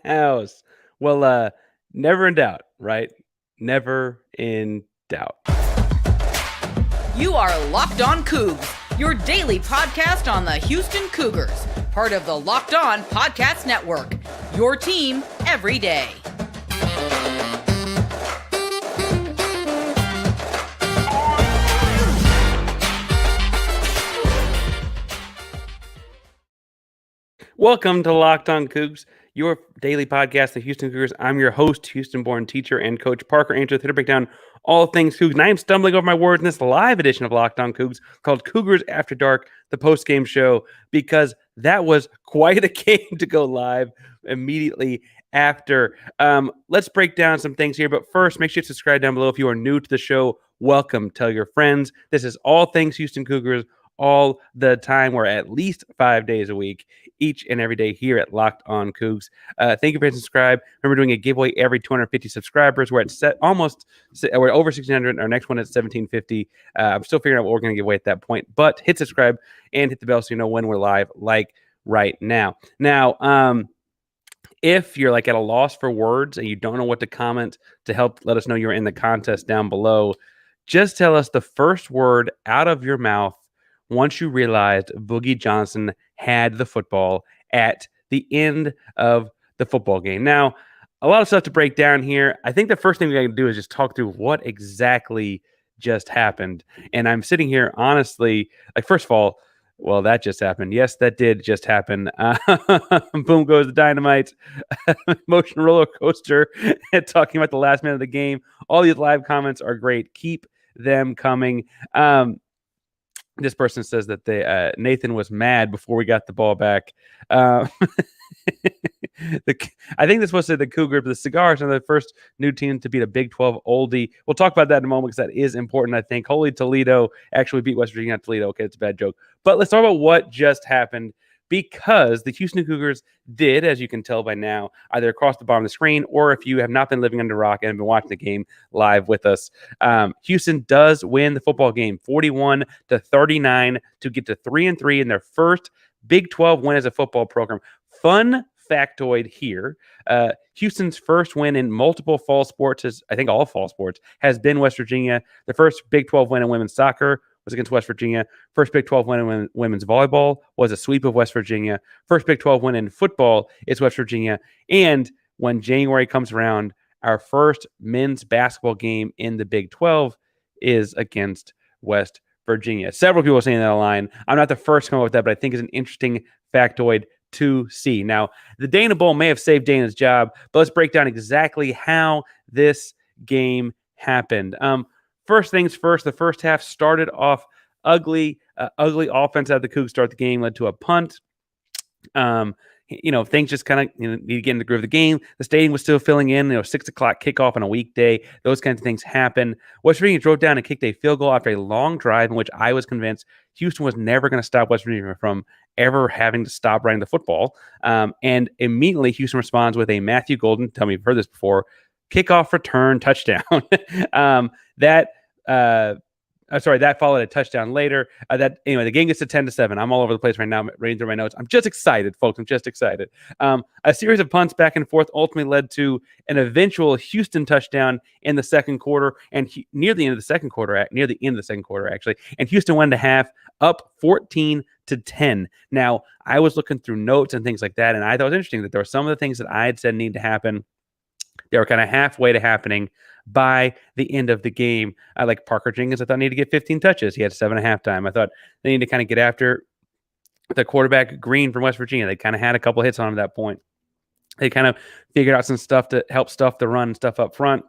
house. Well, never in doubt, right? Never in doubt. You are Locked On Cougs, your daily podcast on the Houston Cougars, part of the Locked On Podcast Network, your team every day. Welcome to Locked On Cougs, your daily podcast, the Houston Cougars. I'm your host, Houston-born teacher and coach Parker Ainsworth, here to break down all things Cougs. And I am stumbling over my words in this live edition of Locked On Cougs called Cougars After Dark, the post-game show, because that was quite a game to go live immediately after. Let's break down some things here, but first, make sure you subscribe down below if you are new to the show. Welcome. Tell your friends. This is all things Houston Cougars all the time. We're at least 5 days a week, each and every day here at Locked On Cougs. Thank you for subscribe. Remember, doing a giveaway every 250 subscribers. We're at we're over 1,600. Our next one is 1,750. I'm still figuring out what we're going to give away at that point, but hit subscribe and hit the bell so you know when we're live, like right now. Now, if you're like at a loss for words and you don't know what to comment to help let us know you're in the contest down below, just tell us the first word out of your mouth once you realized Boogie Johnson had the football at the end of the football game. Now, a lot of stuff to break down here. I think the first thing we got to do is just talk through what exactly just happened. And I'm sitting here, honestly, like, first of all, well, that just happened. Yes, that did just happen. Boom goes the dynamite. Emotional roller coaster. Talking about the last minute of the game. All these live comments are great. Keep them coming. This person says that Nathan was mad before we got the ball back. I think this was the Cougars, the Cigars are the first new team to beat a Big 12 oldie. We'll talk about that in a moment because that is important, I think. Holy Toledo actually beat West Virginia, not Toledo. Okay, it's a bad joke. But let's talk about what just happened, because the Houston Cougars did, as you can tell by now, either across the bottom of the screen or if you have not been living under a rock and have been watching the game live with us, Houston does win the football game 41-39 to get to 3-3 in their first Big 12 win as a football program. Fun factoid here. Houston's first win in multiple fall sports, I think all fall sports, has been West Virginia. The first Big 12 win in women's soccer was against West Virginia. First Big 12 win in women's volleyball was a sweep of West Virginia. First Big 12 win in football is West Virginia. And when January comes around, our first men's basketball game in the Big 12 is against West Virginia. Several people are saying that line. I'm not the first to come up with that, but I think it's an interesting factoid to see. Now, the Dana Bowl may have saved Dana's job, but let's break down exactly how this game happened. First things first, the first half started off ugly offense out of the Cougs start the game, led to a punt. Things just kind of need to get in the groove of the game. The stadium was still filling in, 6 o'clock kickoff on a weekday. Those kinds of things happen. West Virginia drove down and kicked a field goal after a long drive in which I was convinced Houston was never going to stop West Virginia from ever having to stop running the football. And immediately Houston responds with a Matthew Golden, tell me you've heard this before, kickoff return touchdown. That followed a touchdown later. The game gets to 10-7. I'm all over the place right now, reading through my notes. I'm just excited, folks. I'm just excited. A series of punts back and forth ultimately led to an eventual Houston touchdown in the second quarter, and near the end of the second quarter, actually. And Houston went to half up 14-10. Now, I was looking through notes and things like that, and I thought it was interesting that there were some of the things that I had said need to happen. They were kind of halfway to happening by the end of the game. I like Parker Jenkins. I thought needed to get 15 touches. He had 7 at halftime. I thought they need to kind of get after the quarterback Green from West Virginia. They kind of had a couple hits on him at that point. They kind of figured out some stuff to help stuff the run, stuff up front,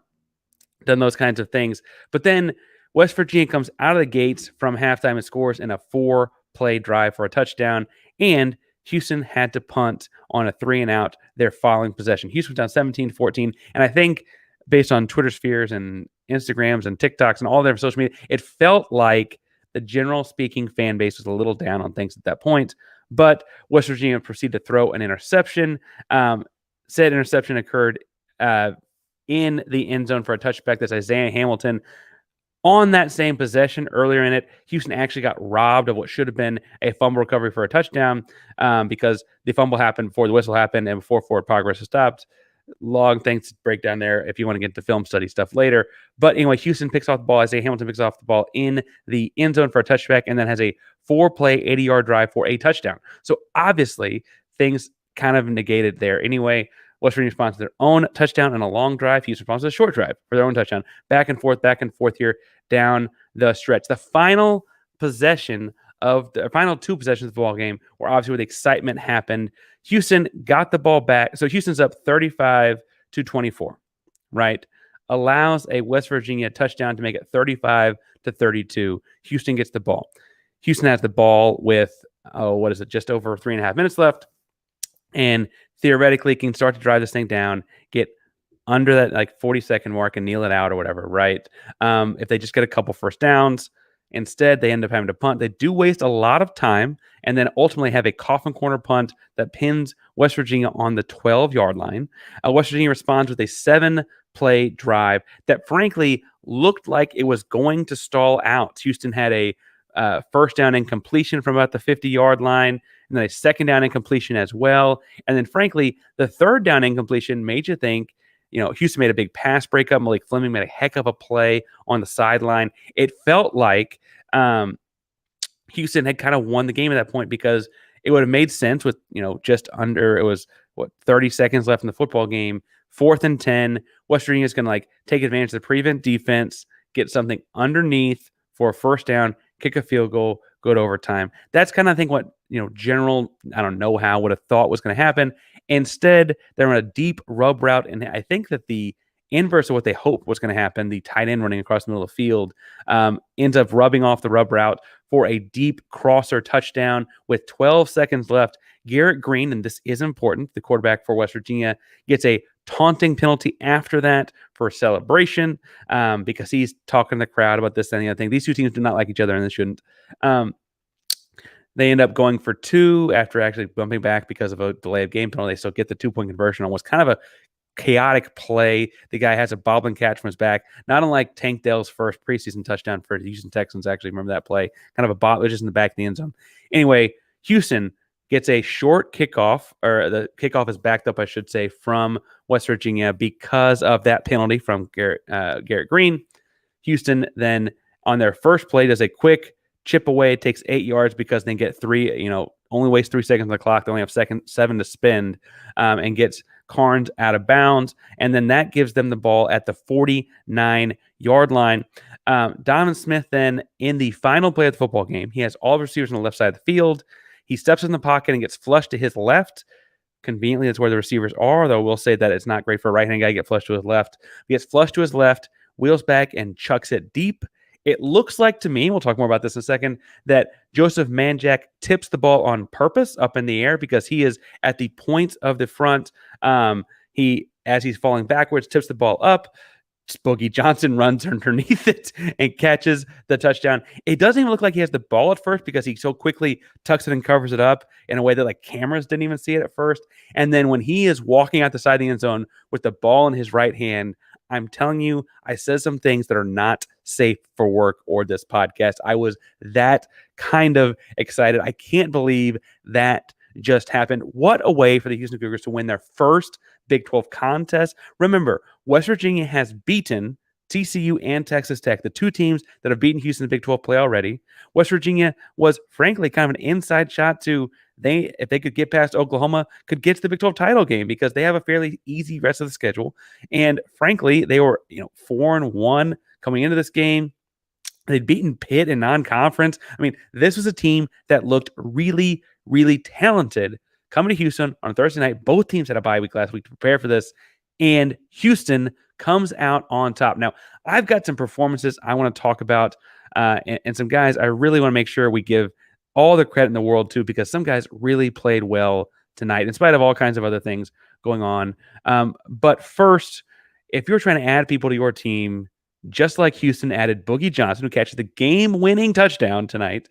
done those kinds of things. But then West Virginia comes out of the gates from halftime and scores in a 4-play drive for a touchdown, and Houston had to punt on a 3-and-out their following possession. Houston was down 17-14, and I think based on Twitter spheres and Instagrams and TikToks and all their social media, it felt like the general speaking fan base was a little down on things at that point. But West Virginia proceeded to throw an interception. Said interception occurred in the end zone for a touchback. That's Isaiah Hamilton. On that same possession earlier in it, Houston actually got robbed of what should have been a fumble recovery for a touchdown because the fumble happened before the whistle happened and before forward progress was stopped. Long things to break down there if you want to get into film study stuff later. But anyway, Houston picks off the ball. Isaiah Hamilton picks off the ball in the end zone for a touchback and then has a 4-play, 80-yard drive for a touchdown. So obviously, things kind of negated there. Anyway, West Virginia responds to their own touchdown and a long drive. Houston responds to a short drive for their own touchdown. Back and forth here down the stretch. The final possession of the final two possessions of the ball game were obviously where the excitement happened. Houston got the ball back. So Houston's up 35-24, right? Allows a West Virginia touchdown to make it 35-32. Houston gets the ball. Houston has the ball with, just over 3.5 minutes left. And theoretically can start to drive this thing down, get under that 40-second mark and kneel it out or whatever, right? If they just get a couple first downs. Instead, they end up having to punt. They do waste a lot of time and then ultimately have a coffin corner punt that pins West Virginia on the 12-yard line. West Virginia responds with a 7-play drive that frankly looked like it was going to stall out. Houston had a first down incompletion from about the 50-yard line, and then a second down incompletion as well. And then frankly, the third down incompletion made you think, Houston made a big pass breakup. Malik Fleming made a heck of a play on the sideline. It felt like Houston had kind of won the game at that point because it would have made sense with, just under, it was 30 seconds left in the football game, 4th and 10. West Virginia is going to take advantage of the prevent defense, get something underneath for a first down, kick a field goal, go to overtime. That's kind of, I think, what, general, I don't know how, would have thought was going to happen. Instead, they're on a deep rub route, and I think that the inverse of what they hoped was going to happen, the tight end running across the middle of the field, ends up rubbing off the rub route for a deep crosser touchdown with 12 seconds left. Garrett Green, and this is important, the quarterback for West Virginia, gets a taunting penalty after that for a celebration because he's talking to the crowd about this and the other thing. These two teams do not like each other, and they shouldn't. They end up going for 2 after actually bumping back because of a delay of game penalty. They still get the 2-point conversion on what's kind of a chaotic play. The guy has a bobbling catch from his back, not unlike Tank Dell's first preseason touchdown for the Houston Texans. Actually, remember that play? Kind of a bob, just in the back of the end zone. Anyway, Houston gets a short kickoff, or the kickoff is backed up, I should say, from West Virginia because of that penalty from Garrett Green. Houston then, on their first play, does a quick chip away. It takes 8 yards because they get 3, only wastes 3 seconds on the clock. They only have 7 to spend, and gets Carnes out of bounds. And then that gives them the ball at the 49-yard line. Donovan Smith then, in the final play of the football game, he has all the receivers on the left side of the field. He steps in the pocket and gets flushed to his left. Conveniently, that's where the receivers are, though we'll say that it's not great for a right-hand guy to get flushed to his left. He gets flushed to his left, wheels back, and chucks it deep. It looks like to me, we'll talk more about this in a second, that Joseph Manjack tips the ball on purpose up in the air because he is at the point of the front. As he's falling backwards, tips the ball up. Boogie Johnson runs underneath it and catches the touchdown. It doesn't even look like he has the ball at first because he so quickly tucks it and covers it up in a way that cameras didn't even see it at first. And then when he is walking out the side of the end zone with the ball in his right hand, I'm telling you, I said some things that are not safe for work or this podcast. I was that kind of excited. I can't believe that just happened. What a way for the Houston Cougars to win their first Big 12 contest. Remember, West Virginia has beaten TCU and Texas Tech, the two teams that have beaten Houston in the Big 12 play already. West Virginia was, frankly, kind of an inside shot to if they could get past Oklahoma, could get to the Big 12 title game because they have a fairly easy rest of the schedule. And frankly, they were 4-1 coming into this game. They'd beaten Pitt in non-conference. I mean, this was a team that looked really, really talented coming to Houston on Thursday night. Both teams had a bye week last week to prepare for this, and Houston comes out on top. Now, I've got some performances I want to talk about, and some guys I really want to make sure we give all the credit in the world to, because some guys really played well tonight in spite of all kinds of other things going on. But first, if you're trying to add people to your team, just like Houston added Boogie Johnson, who catches the game-winning touchdown tonight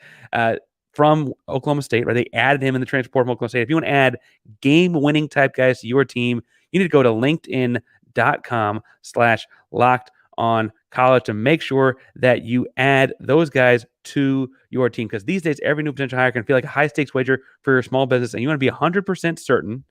from Oklahoma State, right? They added him in the transfer portal from Oklahoma State. If you want to add game-winning type guys to your team, you need to go to linkedin.com/LockedOnCougs. college to make sure that you add those guys to your team. Because these days, every new potential hire can feel like a high-stakes wager for your small business, and you want to be 100% certain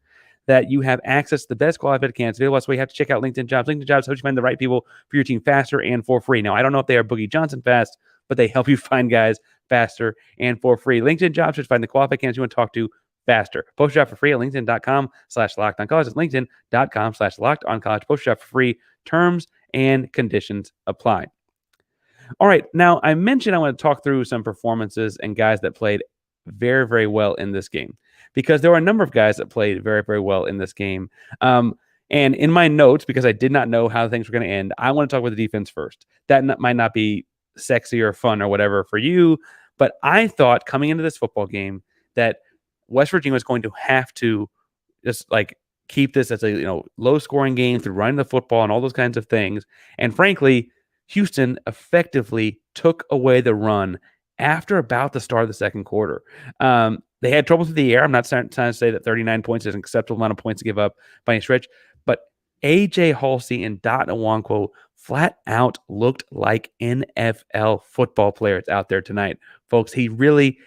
that you have access to the best qualified candidates available. That's why you have to check out LinkedIn Jobs. LinkedIn Jobs helps you find the right people for your team faster and for free. Now, I don't know if they are Boogie Johnson fast, but they help you find guys faster and for free. LinkedIn Jobs should find the qualified candidates you want to talk to faster. Post your job for free at linkedin.com/lockedoncollege. That's linkedin.com/lockedoncollege. Post your job for free. Terms and conditions apply. All right. Now, I mentioned I want to talk through some performances and guys that played very, very well in this game, because there were a number of guys that played very, very well in this game. And in my notes, because I did not know how things were going to end, I want to talk about the defense first. That might not be sexy or fun or whatever for you, but I thought coming into this football game that West Virginia was going to have to just like keep this as a low scoring game through running the football and all those kinds of things. And frankly, Houston effectively took away the run after about the start of the second quarter. They had trouble through the air. I'm not trying to say that 39 points is an acceptable amount of points to give up by any stretch, but A.J. Halsey and Dot Nwankwo flat out looked like NFL football players out there tonight, folks. They really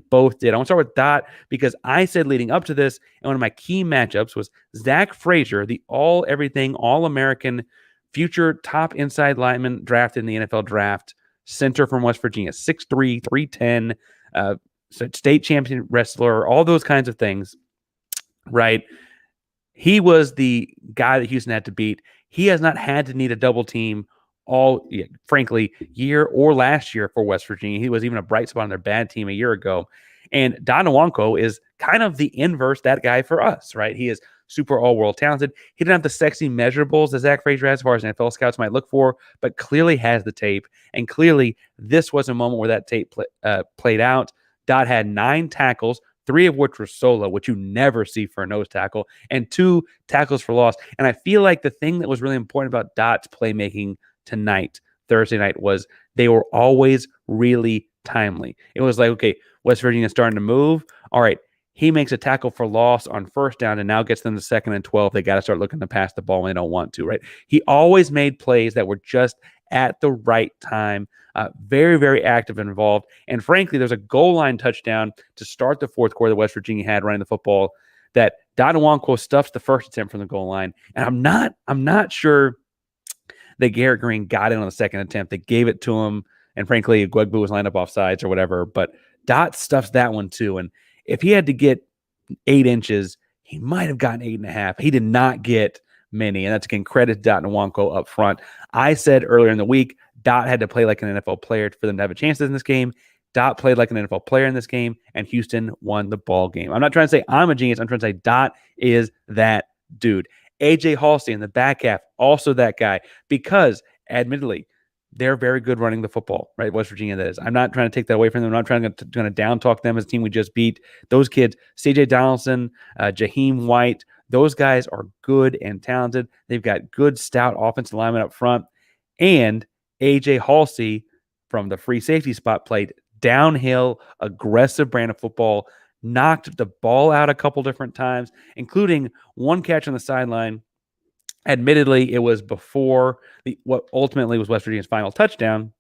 both did. I want to start with Dot because I said leading up to this, and one of my key matchups was Zach Frazier, the all-everything, all-American, future top inside lineman drafted in the NFL draft, center from West Virginia, 6'3", 310, state champion wrestler, all those kinds of things, right? He was the guy that Houston had to beat. He has not had to need a double team frankly, year or last year for West Virginia. He was even a bright spot on their bad team a year ago. And Dot Nwankwo is kind of the inverse that guy for us, right? He is super all-world talented. He didn't have the sexy measurables that Zach Frazier has as far as NFL scouts might look for, but clearly has the tape. And clearly, this was a moment where that tape played out. Dot had 9 tackles, 3 of which were solo, which you never see for a nose tackle, and 2 tackles for loss. And I feel like the thing that was really important about Dot's playmaking tonight, Thursday night, was they were always really timely. It was like, okay, West Virginia starting to move. All right, he makes a tackle for loss on first down and now gets them to 2nd and 12. They got to start looking to pass the ball when they don't want to, right? He always made plays that were just at the right time. Very, very active and involved. And frankly, there's a goal line touchdown to start the fourth quarter that West Virginia had running the football that Dot Nwankwo stuffs the first attempt from the goal line. And I'm not sure that Garrett Green got in on the second attempt. They gave it to him. And frankly, Gwegbu was lined up off sides or whatever. But Dot stuffs that one too. And if he had to get 8 inches, he might have gotten 8.5. He did not get many. And that's, again, credit Dot Nwankwo up front. I said earlier in the week, Dot had to play like an NFL player for them to have a chance in this game. Dot played like an NFL player in this game, and Houston won the ball game. I'm not trying to say I'm a genius. I'm trying to say Dot is that dude. A.J. Halsey in the back half, also that guy, because admittedly, they're very good running the football, right? West Virginia, that is. I'm not trying to take that away from them. I'm not trying to down talk them as a team we just beat. Those kids, C.J. Donaldson, Jaheim White, those guys are good and talented. They've got good, stout offensive linemen up front. And A.J. Halsey from the free safety spot played downhill, aggressive brand of football, knocked the ball out a couple different times, including one catch on the sideline. Admittedly, it was before what ultimately was West Virginia's final touchdown.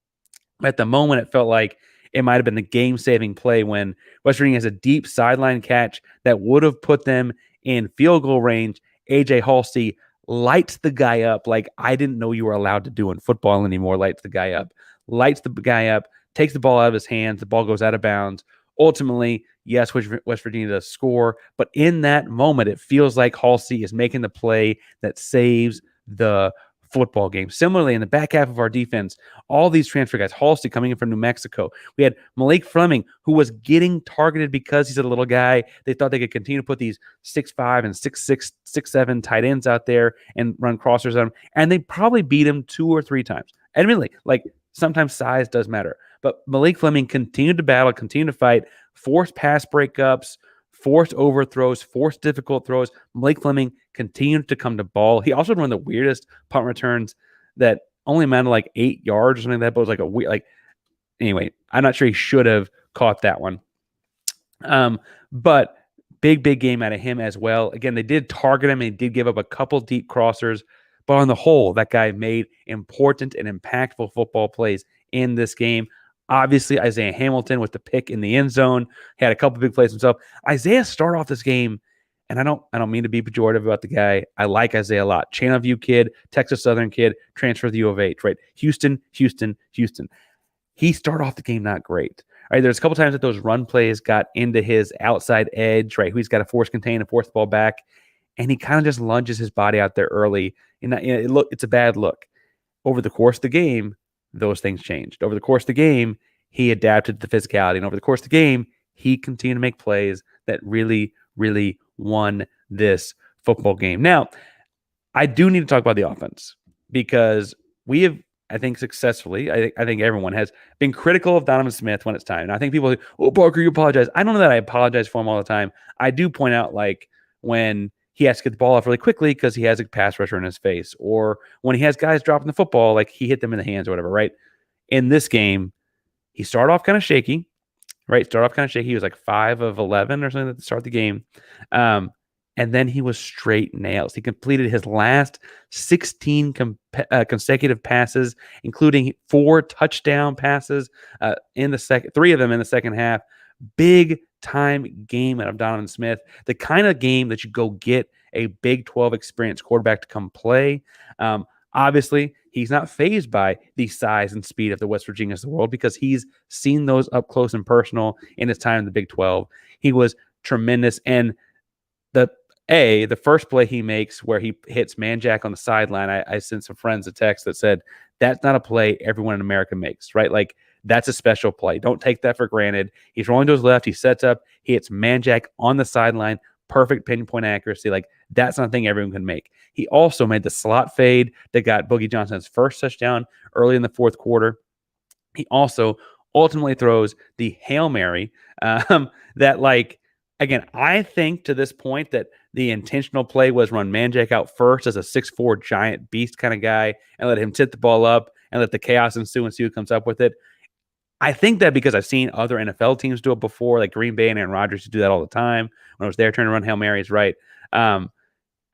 At the moment, it felt like it might have been the game-saving play when West Virginia has a deep sideline catch that would have put them in field goal range. A.J. Halsey lights the guy up like I didn't know you were allowed to do in football anymore. Lights the guy up, takes the ball out of his hands. The ball goes out of bounds. Ultimately, yes, West Virginia does score, but in that moment, it feels like Halsey is making the play that saves the football game. Similarly, in the back half of our defense, all these transfer guys, Halsey coming in from New Mexico. We had Malik Fleming, who was getting targeted because he's a little guy. They thought they could continue to put these 6'5" and 6'6", 6'7" tight ends out there and run crossers on him, and they probably beat him 2 or 3 times. Admittedly, like sometimes size does matter. But Malik Fleming continued to battle, continued to fight, forced pass breakups, forced overthrows, forced difficult throws. Malik Fleming continued to come to ball. He also had one of the weirdest punt returns that only amounted to like 8 yards or something like that, but it was like a weird, anyway, I'm not sure he should have caught that one. But big game out of him as well. Again, they did target him and he did give up a couple deep crossers, But on the whole, that guy made important and impactful football plays in this game. Obviously, Isaiah Hamilton with the pick in the end zone had a couple big plays himself. Isaiah started off this game, and I don't mean to be pejorative about the guy. I like Isaiah a lot. Channel View kid, Texas Southern kid, transferred to the U of H, right? Houston. He started off the game not great. All right, there's a couple times that those run plays got into his outside edge, right? He's got to force contain and force the ball back, and he kind of just lunges his body out there early. And it's a bad look. Over the course of the game, those things changed. Over the course of the game, he adapted to the physicality. And over the course of the game, he continued to make plays that really, really won this football game. Now, I do need to talk about the offense because we have, I think, successfully, I think everyone has been critical of Donovan Smith when it's time. And I think people say, oh, Parker, you apologize. I don't know that I apologize for him all the time. I do point out, like, when he has to get the ball off really quickly because he has a pass rusher in his face, or when he has guys dropping the football, like he hit them in the hands or whatever, right? In this game, he started off kind of shaky, right? He was like 5 of 11 or something at the start of the game. And then he was straight nails. He completed his last 16 consecutive passes, including 4 touchdown passes in the second, 3 of them in the second half. Big time game out of Donovan Smith, the kind of game that you go get a Big 12 experienced quarterback to come play. Obviously, he's not fazed by the size and speed of the West Virginias of the world because he's seen those up close and personal in his time in the Big 12. He was tremendous. And the first play he makes where he hits Manjack on the sideline, I sent some friends a text that said, that's not a play everyone in America makes, right? Like, that's a special play. Don't take that for granted. He's rolling to his left. He sets up. He hits Manjack on the sideline. Perfect pinpoint accuracy. Like, that's not a thing everyone can make. He also made the slot fade that got Boogie Johnson's first touchdown early in the fourth quarter. He also ultimately throws the Hail Mary that, like, again, I think to this point that the intentional play was run Manjack out first as a 6'4" giant beast kind of guy and let him tip the ball up and let the chaos ensue and see who comes up with it. I think that because I've seen other NFL teams do it before, like Green Bay and Aaron Rodgers do that all the time when it was their turn to run Hail Marys, right?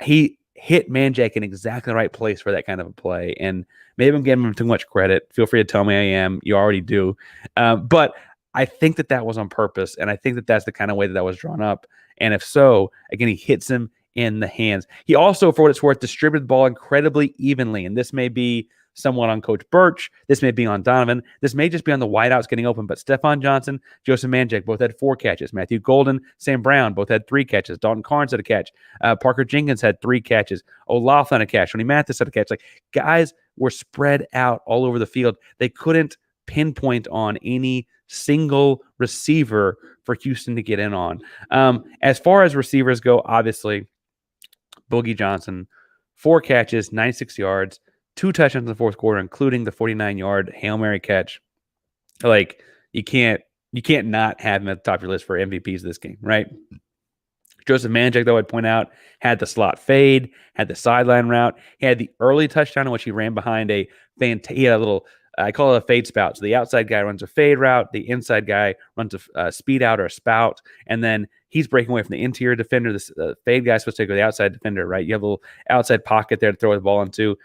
He hit Manjack in exactly the right place for that kind of a play. And maybe I'm giving him too much credit. Feel free to tell me I am. You already do. But I think that was on purpose, and I think that that's the kind of way that was drawn up. And if so, again, he hits him in the hands. He also, for what it's worth, distributed the ball incredibly evenly, and this may be somewhat on Coach Birch. This may be on Donovan. This may just be on the wideouts getting open, but Stephon Johnson, Joseph Manjack both had 4 catches. Matthew Golden, Sam Brown both had 3 catches. Dalton Carnes had a catch. Parker Jenkins had 3 catches. O'Laughlin had a catch. Tony Mathis had a catch. Like, guys were spread out all over the field. They couldn't pinpoint on any single receiver for Houston to get in on. As far as receivers go, obviously, Boogie Johnson, 4 catches, 96 yards, 2 touchdowns in the fourth quarter, including the 49-yard Hail Mary catch. Like, you can't not have him at the top of your list for MVPs of this game, right? Joseph Manjack, though, I'd point out, had the slot fade, had the sideline route. He had the early touchdown in which he ran behind he had a little, I call it a fade spout. So the outside guy runs a fade route. The inside guy runs a speed out or a spout. And then he's breaking away from the interior defender. The fade guy's supposed to go to the outside defender, right? You have a little outside pocket there to throw the ball into.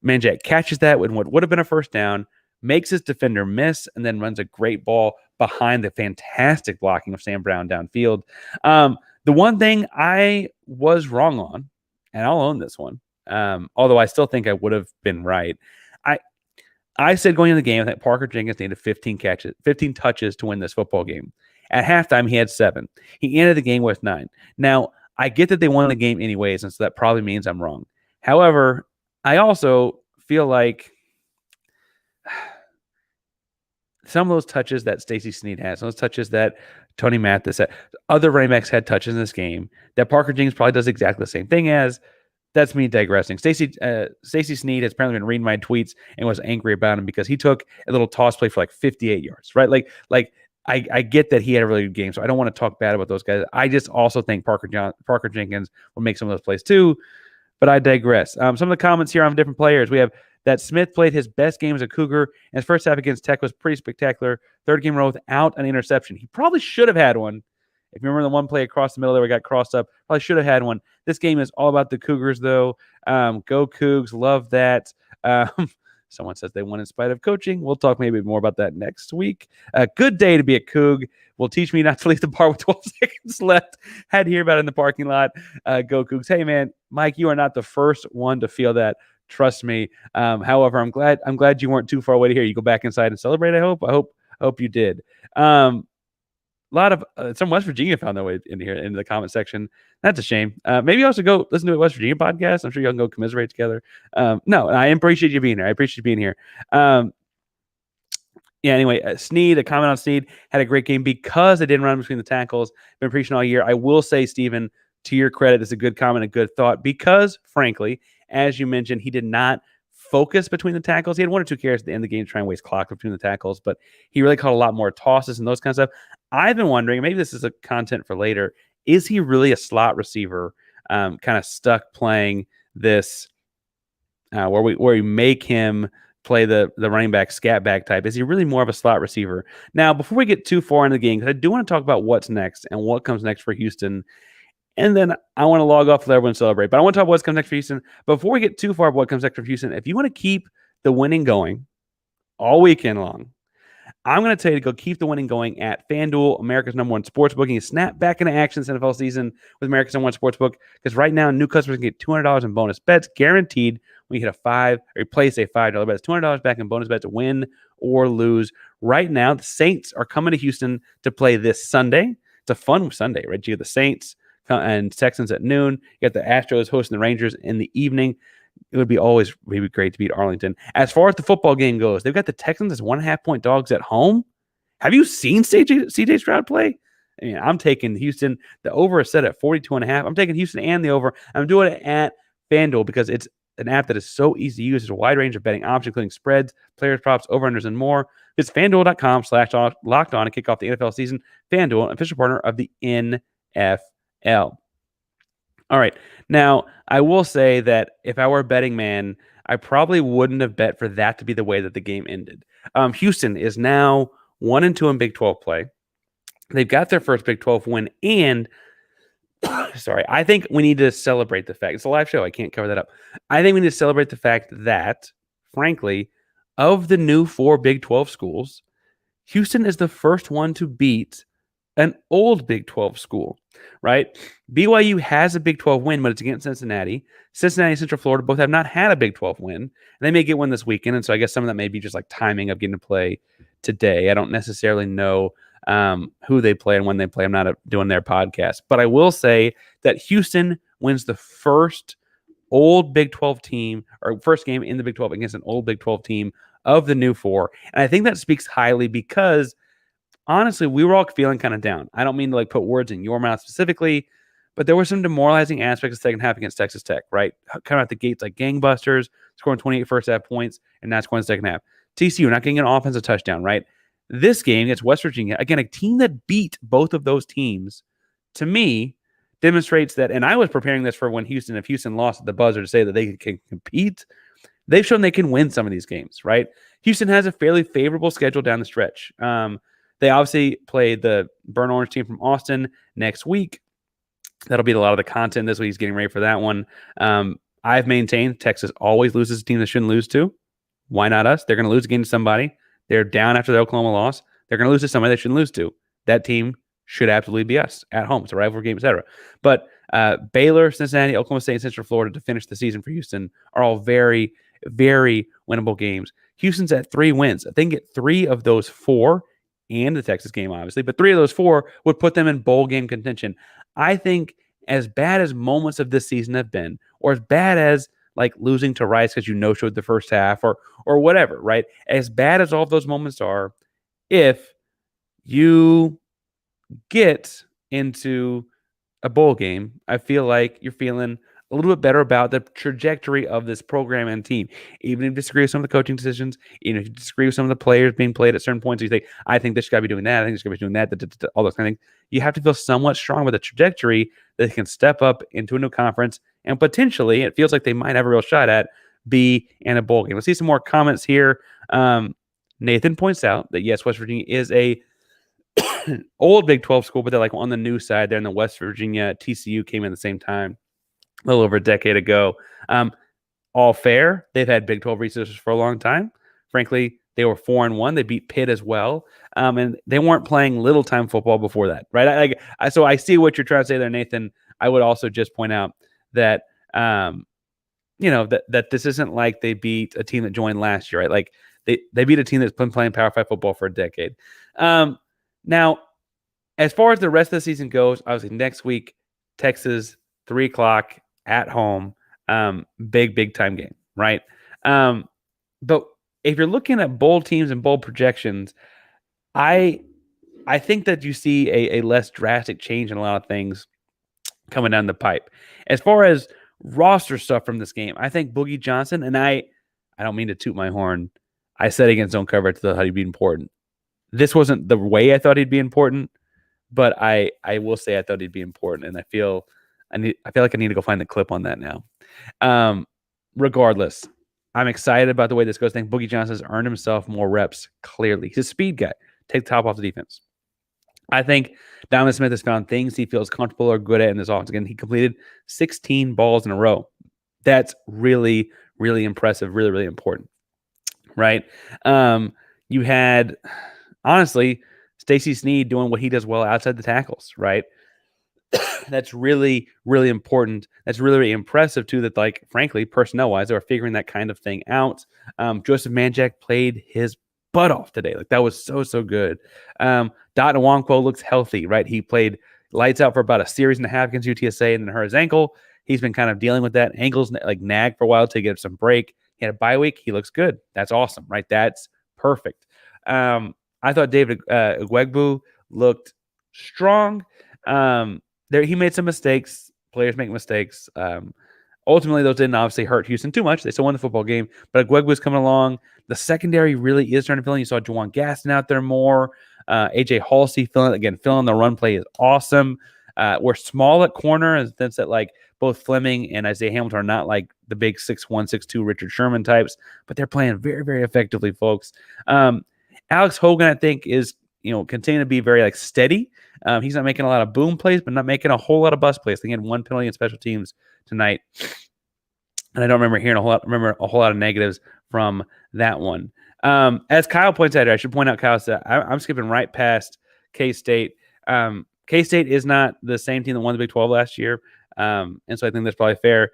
Manjack catches that with what would have been a first down, makes his defender miss, and then runs a great ball behind the fantastic blocking of Sam Brown downfield. The one thing I was wrong on, and I'll own this one, although I still think I would have been right. I said going into the game that Parker Jenkins needed 15 touches to win this football game. At halftime, he had 7. He ended the game with 9. Now, I get that they won the game anyways, and so that probably means I'm wrong. However, I also feel like some of those touches that Stacey Snead had, some of those touches that Tony Mathis had, other running backs had touches in this game that Parker Jenkins probably does exactly the same thing as. That's me digressing. Stacey Snead has apparently been reading my tweets and was angry about him because he took a little toss play for like 58 yards, right? Like I get that he had a really good game, so I don't want to talk bad about those guys. I just also think Parker Jenkins will make some of those plays too, but I digress. Some of the comments here on different players. We have that Smith played his best game as a Cougar, and his first half against Tech was pretty spectacular. Third game row without an interception. He probably should have had one If you remember the one play across the middle there, we got crossed up. Probably should have had one. This game is all about the Cougars, though. Go Coogs. Love that. Someone says they won in spite of coaching. We'll talk maybe more about that next week. Good day to be a Coug. Will teach me not to leave the bar with 12 seconds left. Had to hear about it in the parking lot. Go Cougs. Hey, man, Mike, you are not the first one to feel that. Trust me. However, I'm glad you weren't too far away to hear. You go back inside and celebrate, I hope you did. A lot of some West Virginia found their way in here into the comment section. That's a shame. Maybe also go listen to a West Virginia podcast. I'm sure y'all can go commiserate together. No, I appreciate you being here. I appreciate you being here. Yeah, anyway, Sneed, a comment on Sneed, had a great game because they didn't run between the tackles. Been preaching all year. I will say, Steven, to your credit, it's a good comment, a good thought, because, frankly, as you mentioned, he did not focus between the tackles. He had 1 or 2 carries at the end of the game to try and waste clock between the tackles, but he really caught a lot more tosses and those kinds of stuff. I've been wondering, maybe this is a content for later, is he really a slot receiver, kind of stuck playing this where we make him play the running back, scat back type? Is he really more of a slot receiver? Now, before we get too far into the game, because I do want to talk about what's next and what comes next for Houston, and then I want to log off, let everyone celebrate. But I want to talk about what's coming next for Houston. Before we get too far about what comes next for Houston, if you want to keep the winning going all weekend long, I'm going to tell you to go keep the winning going at FanDuel, America's #1 sportsbook. You snap back into action this NFL season with America's #1 sportsbook, because right now new customers can get $200 in bonus bets guaranteed when you hit place a $5 bet. It's $200 back in bonus bets to win or lose. Right now, the Saints are coming to Houston to play this Sunday. It's a fun Sunday, right? You get the Saints and Texans at noon. You got the Astros hosting the Rangers in the evening. It would be great to beat Arlington. As far as the football game goes, they've got the Texans as 1.5-point dogs at home. Have you seen CJ Stroud play? I mean, I'm taking Houston. The over is set at 42.5. I'm taking Houston and the over. I'm doing it at FanDuel because it's an app that is so easy to use. There's a wide range of betting options, including spreads, players, props, over-unders, and more. It's FanDuel.com/lockedon to kick off the NFL season. FanDuel, an official partner of the NFL. All right. Now, I will say that if I were a betting man, I probably wouldn't have bet for that to be the way that the game ended. Houston is now 1-2 in Big 12 play. They've got their first Big 12 win, and I think we need to celebrate the fact. It's a live show. I can't cover that up. I think we need to celebrate the fact that, frankly, of the new 4 Big 12 schools, Houston is the first one to beat an old Big 12 school, right? BYU has a Big 12 win, but it's against Cincinnati. Cincinnati and Central Florida both have not had a Big 12 win. And they may get one this weekend, and so I guess some of that may be just like timing of getting to play today. I don't necessarily know who they play and when they play. I'm not doing their podcast. But I will say that Houston wins the first old Big 12 team, or first game in the Big 12 against an old Big 12 team of the new 4. And I think that speaks highly because, honestly, we were all feeling kind of down. I don't mean to put words in your mouth specifically, but there were some demoralizing aspects of the second half against Texas Tech, right? Coming out the gates like gangbusters, scoring 28 first half points, and not scoring the second half. TCU not getting an offensive touchdown, right? This game against West Virginia, again, a team that beat both of those teams, to me, demonstrates that, and I was preparing this for if Houston lost at the buzzer to say that they can compete. They've shown they can win some of these games, right? Houston has a fairly favorable schedule down the stretch. They obviously play the Burnt Orange team from Austin next week. That'll be a lot of the content this week. He's getting ready for that one. I've maintained Texas always loses a team that shouldn't lose to. Why not us? They're going to lose again to somebody. They're down after the Oklahoma loss. They're going to lose to somebody they shouldn't lose to. That team should absolutely be us at home. It's a rivalry game, etc. But Baylor, Cincinnati, Oklahoma State, and Central Florida to finish the season for Houston are all very, very winnable games. Houston's at 3 wins. I think get 3 of those 4, and the Texas game, obviously, but 3 of those 4 would put them in bowl game contention. I think as bad as moments of this season have been, or as bad as losing to Rice because you no-showed the first half or whatever, right? As bad as all of those moments are, if you get into a bowl game, I feel like you're feeling a little bit better about the trajectory of this program and team. Even if you disagree with some of the coaching decisions, even if you disagree with some of the players being played at certain points, you think, I think this guy be doing that, I think this guy be doing that, all those kind of things. You have to feel somewhat strong with the trajectory that they can step up into a new conference and potentially, it feels like they might have a real shot at, be in a bowl game. Let's see some more comments here. Nathan points out that, yes, West Virginia is a old Big 12 school, but they're like on the new side. They're in the West Virginia. TCU came in the same time, a little over a decade ago. All fair. They've had Big 12 resources for a long time. Frankly, they were 4-1. They beat Pitt as well. And they weren't playing little time football before that, right? So I see what you're trying to say there, Nathan. I would also just point out that, that this isn't like they beat a team that joined last year, right? Like they beat a team that's been playing Power 5 football for a decade. Now, as far as the rest of the season goes, obviously next week, Texas, 3:00 at home, big time game, right? But if you're looking at bowl teams and bowl projections, I think that you see a less drastic change in a lot of things coming down the pipe. As far as roster stuff from this game, I think Boogie Johnson, and I don't mean to toot my horn, I said against zone coverage that he'd be important. This wasn't the way I thought he'd be important, but I will say I thought he'd be important, and I feel like I need to go find the clip on that now. Regardless, I'm excited about the way this goes. I think Boogie Johnson's earned himself more reps, clearly. He's a speed guy. Take the top off the defense. I think Donovan Smith has found things he feels comfortable or good at in this offense. Again, he completed 16 balls in a row. That's really, really impressive, really, really important, right? You had, honestly, Stacey Sneed doing what he does well outside the tackles, right? That's really, really important. That's really, really impressive, too, that, like, frankly, personnel-wise, they were figuring that kind of thing out. Joseph Manjack played his butt off today. Like, that was so good. Dot Nwankwo looks healthy, right? He played lights out for about a series and a half against UTSA and then hurt his ankle. He's been kind of dealing with that. Ankles like nag for a while to get some break. He had a bye week. He looks good. That's awesome, right? That's perfect. I thought David Ugwegbu looked strong. He made some mistakes. Players make mistakes. Ultimately, those didn't obviously hurt Houston too much. They still won the football game. But Ugwegbu's coming along. The secondary really is starting to fill in. You saw Juwan Gaston out there more. AJ Halsey filling the run play is awesome. We're small at corner in the sense that like both Fleming and Isaiah Hamilton are not like the big 6'1", 6'2" Richard Sherman types, but they're playing very, very effectively, folks. Alex Hogan, I think, is continuing to be very like steady. He's not making a lot of boom plays, but not making a whole lot of bust plays. He had one penalty in special teams tonight, and I don't remember hearing a whole lot of negatives from that one. As Kyle points out, I should point out, Kyle said I'm skipping right past K-State. K-State is not the same team that won the Big 12 last year, and so I think that's probably fair.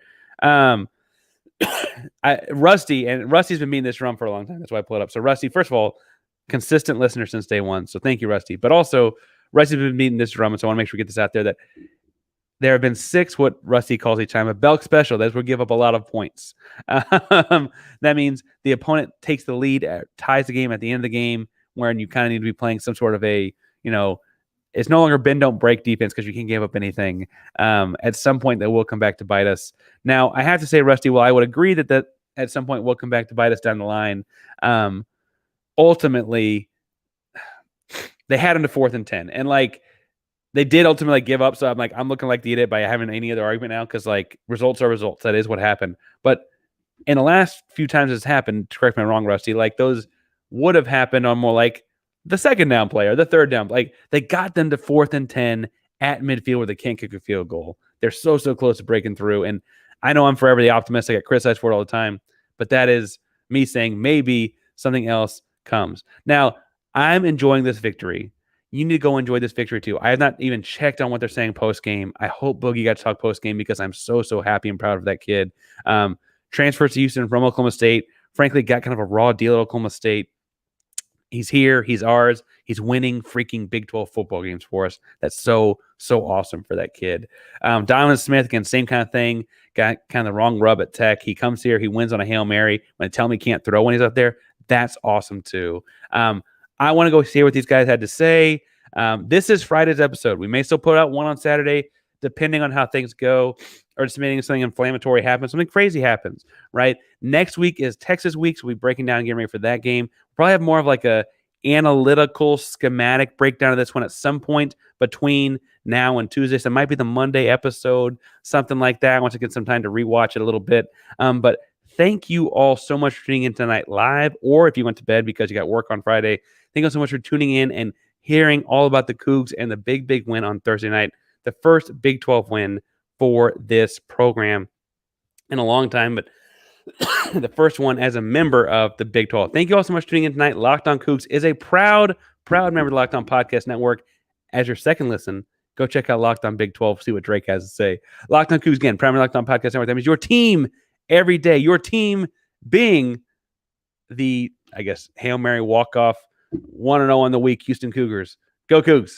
Rusty's been beating this drum for a long time. That's why I pulled it up. So Rusty, first of all, consistent listener since day one. So thank you, Rusty. But also, Rusty's been beating this drum, and so I want to make sure we get this out there that there have been 6 what Rusty calls each time a Belk special. That's where we give up a lot of points. That means the opponent takes the lead, ties the game at the end of the game, wherein you kind of need to be playing some sort of a, it's no longer bend, don't break defense because you can't give up anything. At some point, that will come back to bite us. Now, I have to say, Rusty, well, I would agree that at some point will come back to bite us down the line. Ultimately, they had him to 4th and 10. And, they did ultimately give up. So I'm looking like the idiot by having any other argument now because, results are results. That is what happened. But in the last few times it's happened, correct me if I'm wrong, Rusty, those would have happened on more the second down play or the third down. They got them to 4th and 10 at midfield where they can't kick a field goal. They're so close to breaking through. And I know I'm forever the optimist. I get criticized for it all the time. But that is me saying maybe something else comes. Now, I'm enjoying this victory. You need to go enjoy this victory too. I have not even checked on what they're saying post-game. I hope Boogie got to talk post-game because I'm so happy and proud of that kid. Transfers to Houston from Oklahoma State. Frankly, got kind of a raw deal at Oklahoma State. He's here. He's ours. He's winning freaking Big 12 football games for us. That's so awesome for that kid. Donovan Smith, again, same kind of thing. Got kind of the wrong rub at Tech. He comes here. He wins on a Hail Mary. When they tell him he can't throw when he's up there, that's awesome too. I want to go see what these guys had to say. This is Friday's episode. We may still put out one on Saturday, depending on how things go, or just meaning something inflammatory happens, something crazy happens, right? Next week is Texas week, so we'll be breaking down and getting ready for that game. We'll probably have more of a analytical, schematic breakdown of this one at some point between now and Tuesday. So it might be the Monday episode, something like that. I want to get some time to rewatch it a little bit. But thank you all so much for tuning in tonight live, or if you went to bed because you got work on Friday, thank you so much for tuning in and hearing all about the Cougs and the big win on Thursday night, the first Big 12 win for this program in a long time, but the first one as a member of the Big 12. Thank you all so much for tuning in tonight. Locked On Cougs is a proud member of the Locked On Podcast Network. As your second listen, go check out Locked On Big 12, see what Drake has to say. Locked On Cougs, again, proud member of the Locked On Podcast Network. That means your team every day. Your team being the, I guess, Hail Mary walk-off 1-0 on the week Houston Cougars. Go Cougs.